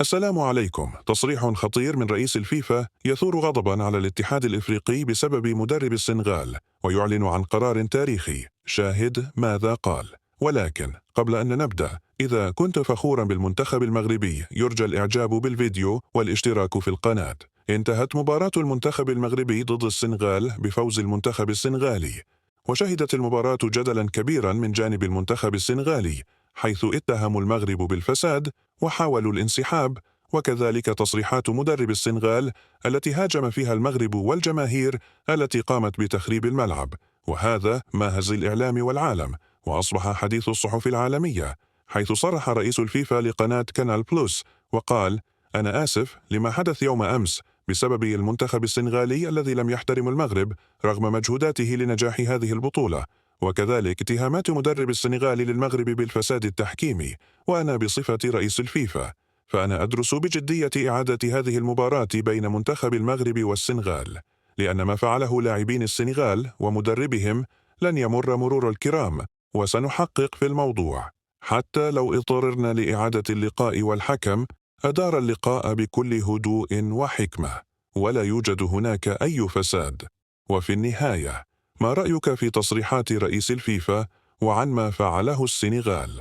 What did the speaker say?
السلام عليكم. تصريح خطير من رئيس الفيفا يثور غضبا على الاتحاد الإفريقي بسبب مدرب السنغال، ويعلن عن قرار تاريخي. شاهد ماذا قال. ولكن قبل أن نبدأ، إذا كنت فخورا بالمنتخب المغربي يرجى الإعجاب بالفيديو والاشتراك في القناة. انتهت مباراة المنتخب المغربي ضد السنغال بفوز المنتخب السنغالي، وشهدت المباراة جدلا كبيرا من جانب المنتخب السنغالي، حيث اتهموا المغرب بالفساد وحاولوا الانسحاب، وكذلك تصريحات مدرب السنغال التي هاجم فيها المغرب والجماهير التي قامت بتخريب الملعب. وهذا ما هز الإعلام والعالم، وأصبح حديث الصحف العالمية، حيث صرح رئيس الفيفا لقناة كانال بلوس وقال: أنا آسف لما حدث يوم أمس بسبب المنتخب السنغالي الذي لم يحترم المغرب رغم مجهوداته لنجاح هذه البطولة، وكذلك اتهامات مدرب السنغال للمغرب بالفساد التحكيمي. وأنا بصفة رئيس الفيفا فأنا أدرس بجدية إعادة هذه المباراة بين منتخب المغرب والسنغال، لأن ما فعله لاعبين السنغال ومدربهم لن يمر مرور الكرام، وسنحقق في الموضوع. حتى لو اضطررنا لإعادة اللقاء والحكم أدار اللقاء بكل هدوء وحكمة، ولا يوجد هناك أي فساد. وفي النهاية، ما رأيك في تصريحات رئيس الفيفا وعن ما فعله السنغال؟